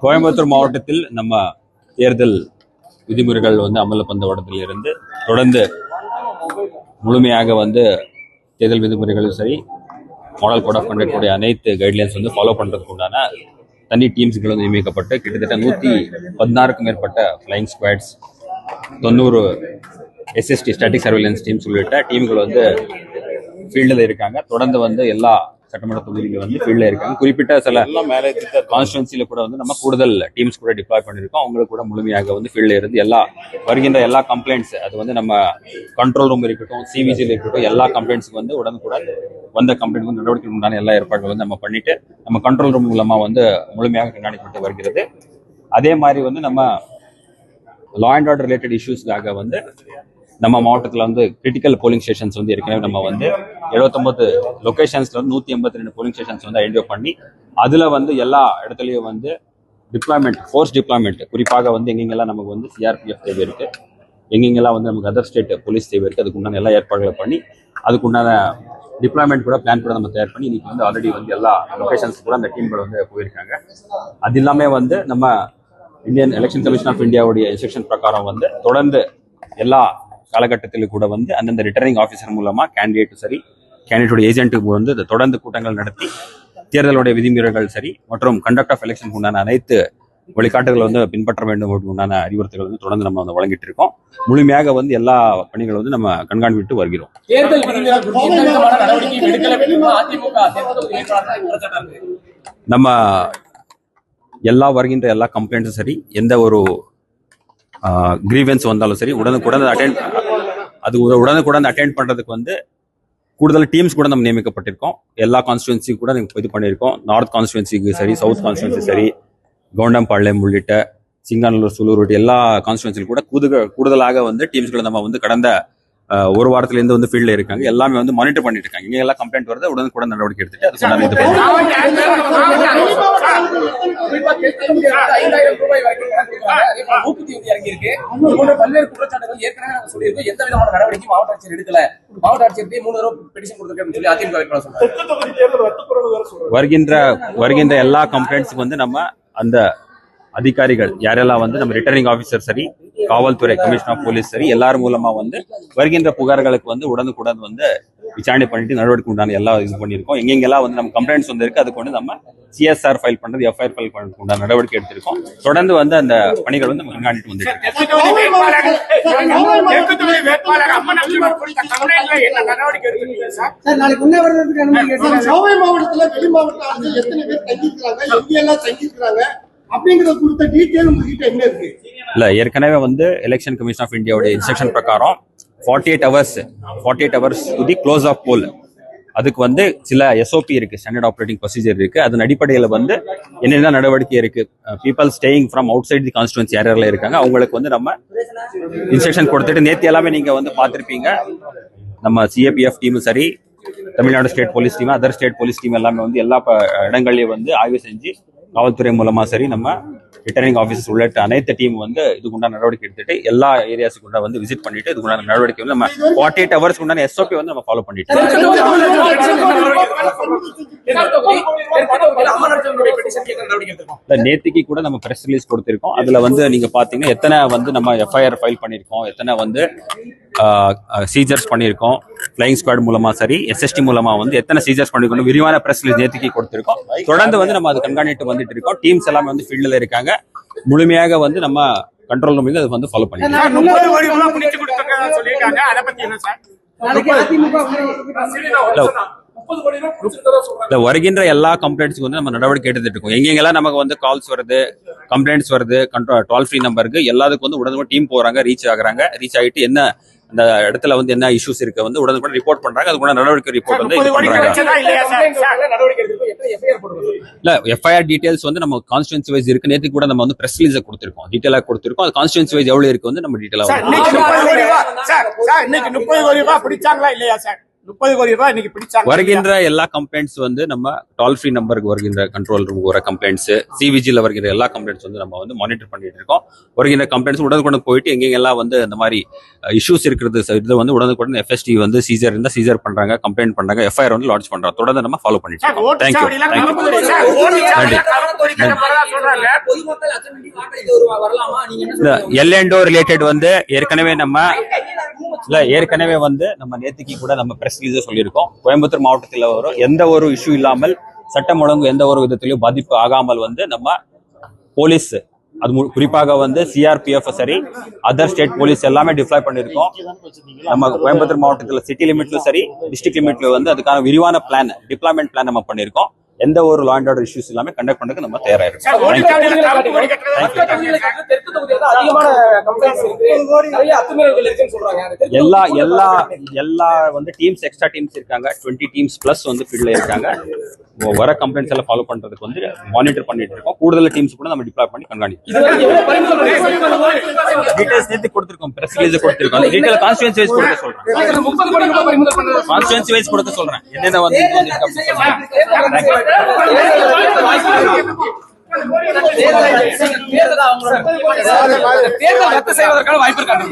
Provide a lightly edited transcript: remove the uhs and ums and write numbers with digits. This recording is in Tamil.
கோயம்புத்தூர் மாவட்டத்தில் நம்ம தேர்தல் விதிமுறைகள் அமல்ல வந்தவடத்தில் இருந்து தொடர்ந்து முழுமையாக தேர்தல் விதிமுறைகளும் சரி மாடல் கோட் ஆஃப் கண்டக்ட் உடைய அனைத்து கைட்லைன்ஸ் ஃபாலோ பண்றதுக்கு உண்டான தனி டீம்ஸ்கள் நியமிக்கப்பட்டு கிட்டத்தட்ட 116க்கும் மேற்பட்ட flying squads 90 SST static surveillance teams உள்ளிட்ட டீம்கள் ஃபீல்டில் இருக்காங்க. தொடர்ந்து எல்லா சட்டமன்ற தொகுதிகள் ஃபீல்டில் இருக்காங்க. குறிப்பிட்ட சில கான்ஸ்டுவன்சில கூட நம்ம கூடுதல் டீம்ஸ் கூட டிப்ளாய் பண்ணியிருக்கோம். அவங்களுக்கு கூட முழுமையாக ஃபீல்டில் இருந்து வருகின்ற எல்லா கம்ப்ளைண்ட்ஸ் அது நம்ம கண்ட்ரோல் ரூம் இருக்கட்டும், சிவிஜியில் இருக்கட்டும், எல்லா கம்ப்ளைண்ட்ஸுக்கு உடனுக்குடன் வந்த கம்ப்ளைண்ட் நடவடிக்கை உண்டான எல்லா ஏற்பாடுகளும் நம்ம பண்ணிட்டு நம்ம கண்ட்ரோல் ரூம் மூலமா முழுமையாக கண்காணிக்கப்பட்டு வருகிறது. அதே மாதிரி நம்ம லா அண்ட் ஆர்டர் ரிலேட்டட் இஷ்யூஸ்க்காக நம்ம மாவட்டத்தில் கிரிட்டிக்கல் போலிங் ஸ்டேஷன்ஸ் ஏற்கனவே நம்ம 79 லொகேஷன்ஸ்ல 182 போலிங் ஸ்டேஷன்ஸ் ஐடென்டிஃபை பண்ணி அதுல எல்லா இடத்துலயும் டிப்ளாய்மெண்ட், ஃபோர்ஸ் டிப்ளாய்மெண்ட், குறிப்பாக எங்கெங்கெல்லாம் நமக்கு CRPF தேவை இருக்கு, எங்கெங்கெல்லாம் நமக்கு அதர் ஸ்டேட் போலீஸ் தேவை இருக்கு, அதுக்கு உண்டான எல்லா ஏற்பாடுகளை பண்ணி அதுக்குண்டான டிப்ளாய்மெண்ட் கூட பிளான் கூட நம்ம தயார் பண்ணி இன்னைக்கு ஆல்ரெடி எல்லா லொகேஷன்ஸ் கூட அந்த டீம்கள் போயிருக்காங்க. அது இல்லாம நம்ம இந்தியன் எலெக்ஷன் கமிஷன் ஆஃப் இந்தியாவுடைய இன்ஸ்ட்ரக்ஷன் பிரகாரம் தொடர்ந்து எல்லா காலகட்டத்தில் கூட அந்தந்த ரிட்டர்னிங் ஆஃபீஸர் மூலமா கேண்டிடேட்டும் சரி, கேண்டிடேட் ஏஜென்ட்டுக்கு தொடர்ந்து கூட்டங்கள் நடத்தி தேர்தலுடைய விதிமுறைகள் சரி மற்றும் கண்டக்ட் ஆஃப் எலெக்ஷன் உண்டான அனைத்து வழிகாட்டுகள் பின்பற்ற வேண்டும் உண்டான அறிவுறுத்தல்கள் தொடர்ந்து நம்ம வழங்கிட்டு இருக்கோம். முழுமையாக எல்லா பணிகள் நம்ம கண்காணித்து வருகிறோம். நம்ம வருகின்ற எல்லா கம்ப்ளைண்ட்ஸும் சரி, எந்த ஒரு கிரீவன்ஸ் வந்தாலும் சரி உடனுக்குடன் அட்டெண்ட் பண்றதுக்கு கூடுதல் டீம்ஸ் கூட நம்ம நியமிக்கப்பட்டிருக்கோம். எல்லா கான்ஸ்டுவன்சி கூட இது பண்ணியிருக்கோம். நார்த் கான்ஸ்டுவன்சிக்கு சரி, சவுத் கான்ஸ்டுவன்சி சரி, கவுண்டம்பாளையம் உள்ளிட்ட சிங்காநல்லூர், சூலூர் எல்லா கான்ஸ்டுவன்சிலும் கூட கூடுதலாக டீம்ஸ்களை நம்ம கடந்த ஒரு வாரத்திலிருந்து ஃபீல்ட்ல இருக்காங்க. எல்லாமே மானிட்டர் பண்ணிட்டு இருக்காங்க. இங்க எல்லாம் கம்ப்ளைண்ட் வருது, உடனுக்குடன் நடவடிக்கை எடுத்துட்டு வருகின்ற எல்லா கம்ப்ளைண்ட்ஸுக்கு நம்ம அந்த அதிகாரிகள் யாரெல்லாம் நம்ம ரிட்டர்னிங் ஆஃபீஸர் சரி, காவல்துறை, கமிஷனர் ஆஃப் போலீஸ் சரி, எல்லாரும் மூலமா வருகின்ற புகார்களுக்கு உடனுக்குடன் விசாரணை பண்ணிட்டு நடவடிக்கை உண்டான எல்லாம் இது பண்ணியிருக்கோம். எங்கெங்கெல்லாம் நம்ம கம்ப்ளைண்ட்ஸ் இருக்கு அதுக்கு நம்ம CSR ஃபைல் பண்றது, FIR ஃபைல் பண்றது உண்டான நடவடிக்கை எடுத்திருக்கோம். தொடர்ந்து அந்த பணிகள் நம்ம கண்காணிட்டு வந்துட்டு இல்ல. ஏற்கனவே எலெக்ஷன் கமிஷன் ஆஃப் இந்தியாவுடைய இன்ஸ்ட்ரக்ஷன் பிரகாரம் 48 hours to the close of poll, அதுக்கு சில SOP இருக்கு, ஸ்டாண்டர்ட் ஆப்ரேட்டிங் ப்ரொசீஜர் இருக்கு. அதன் அடிப்படையில் என்னென்ன நடவடிக்கை இருக்கு, people staying from outside the constituency யாரெல்லாம் இருக்காங்க அவங்களுக்கு நம்ம இன்ஸ்ட்ரக்ஷன் கொடுத்துட்டு, நேற்று எல்லாமே நீங்க பார்த்திருப்பீங்க, நம்ம CAPF டீமும் சரி, Tamil Nadu state police team, other state police team எல்லாமே எல்லா இடங்கள்லயும் ஆய்வு செஞ்சு காவல்துறை மூலமா சரி, நம்ம ரிட்டர்னிங் ஆஃபீஸர்ஸ் உள்ளிட்ட அனைத்து டீம் இதுக்குண்டான நடவடிக்கை எடுத்துட்டு எல்லா ஏரியாஸுக்கு விசிட் பண்ணிட்டு இதுக்குண்டான நடவடிக்கை நம்ம 48 hours உண்டான SOP நம்ம ஃபாலோ பண்ணிட்டு நேத்திக்கு கூட நம்ம பிரஸ் ரிலீஸ் கொடுத்திருக்கோம். அதுல நீங்க பாத்தீங்கன்னா எத்தனை நம்ம FIR ஃபைல் பண்ணிருக்கோம், எத்தனை சீஜர்ஸ் பண்ணிருக்கோம், ஃபிளைங் ஸ்குவாட் மூலமா சரி, SST மூலமா எத்தனை சீஜர்ஸ் பண்ணிருக்கோம், விரிவான பிரஸ் ரிலீஸ் நேத்திக்கு கொடுத்திருக்கோம். தொடர்ந்து நம்ம அது கண்காணிட்டு வந்துட்டு இருக்கோம். டீம்ஸ் எல்லாமே ஃபீல்ட்ல இருக்காங்க. முழுமையாக நம்ம கண்ட்ரோல் ரூம்ல அது ஃபாலோ பண்ணிருக்கோம். வருகின்ற எல்லா கம்ப்ளைண்ட்ஸ்க்கு நம்ம நடவடிக்கை எடுத்துட்டு இருக்கோம். எங்கெங்கெல்லாம் நமக்கு கால்ஸ் வருது, கம்ப்ளைண்ட்ஸ் வருது, டோல் ஃப்ரீ நம்பருக்கு எல்லாத்துக்கும் உடனே டீம் போறாங்க, ரீச் ஆகிட்டு என்ன அந்த இடத்துல என்ன இஷ்யூஸ் இருக்கு உடனுக்குடன் ரிப்போர்ட் பண்றாங்க. அதுக்கு நடவடிக்கை ரிப்போர்ட் இல்ல FIR டீடைல்ஸ் நம்ம கான்ஸ்டுவன்சி வைஸ் இருக்கு. நேத்து கூட நம்ம பிரஸ் ரிலீஸ் கொடுத்திருக்கோம், டீடைலா கொடுத்திருக்கோம். அது கான்ஸ்டுவன்சி வைஸ் எவ்வளவு இருக்கு நம்ம டீடைலா வருகின்ற எல்லா கம்ப்ளைண்ட்ஸ் நம்ம டோல் ஃப்ரீ நம்பருக்கு வருகின்ற கண்ட்ரோல் ரூம் வர கம்ப்ளைண்ட்ஸ், சிவிஜில வருகிற எல்லா கம்ப்ளைண்ட்ஸ் நம்ம மானிட்டர் பண்ணிட்டு இருக்கோம். வருகின்ற கம்ப்ளைண்ட்ஸ் உடனுக்குடன் போயிட்டு எங்கெங்கெல்லாம் அந்த மாதிரி இஷ்யூஸ் இருக்கிறது இது உடனுக்குடன் FST சீசர் இருந்தா சீசர் பண்றாங்க, கம்ப்ளைண்ட் பண்றாங்க, FIR லான்ச் பண்றாங்க. தொடர்ந்து நம்ம ஃபாலோ பண்ணிட்டு இருக்கோம். தேங்க்யூ. எல்என்டோ ரிலேட்டட் வந்து ஏற்கனவே வந்து நம்ம நேத்திக்கு கூட நம்ம பிரஸ் ரிலீஸ் சொல்லியிருக்கோம். கோயம்புத்தூர் மாவட்டத்தில் வரும் எந்த ஒரு இஷ்யூ இல்லாமல் சட்டம் ஒழுங்கு எந்த ஒரு விதத்திலையும் பாதிப்பு ஆகாமல் வந்து நம்ம போலீஸ் அது குறிப்பாக வந்து சிஆர்பிஎஃப் சரி அதர் ஸ்டேட் போலீஸ் எல்லாமே டிப்ளாய் பண்ணியிருக்கோம். நம்ம கோயம்புத்தூர் மாவட்டத்தில் சிட்டி லிமிட்லும் சரி டிஸ்ட்ரிக்ட் லிமிட்ல வந்து அதுக்கான விரிவான டிப்ளாய்மெண்ட் பிளான் நம்ம பண்ணியிருக்கோம். எந்த ஒரு லா அண்ட் ஆர்டர் இஷ்யூஸ் எல்லாமே கண்டக்ட் பண்ணதுக்கு நம்ம தயாராயிருக்கோம். எல்லா வந்து டீம்ஸ் எக்ஸ்ட்ரா டீம்ஸ் இருக்காங்க. 20 டீம்ஸ் பிளஸ் வந்து ஃபீல்ட்ல இருக்காங்க. வர கம்ப்ளைண்ட்ஸ் எல்லாம் ஃபாலோ பண்றதுக்கு வந்து மானிட்டர் பண்ணிட்டு இருக்கோம். கூடுதல் டீம்ஸ் கூட நம்ம டிப்ளாய் பண்ணி கண்காணிக்கிறோம். டீடைல்ஸ் நேத்து கொடுத்திருக்கோம், பிரஸ் ரிலீஸ் கொடுத்திருக்கோம். டீடைல் கான்ஸ்டிட்யூன்சி வைஸ் கொடுக்க சொல்றேன். கான்ஸ்டிட்யூன்சி வைஸ் கொடுக்க சொல்றேன். என்னென்ன வந்து தேர்தல் ரத்து செய்வதற்கான வாய்ப்பு இருக்காங்க.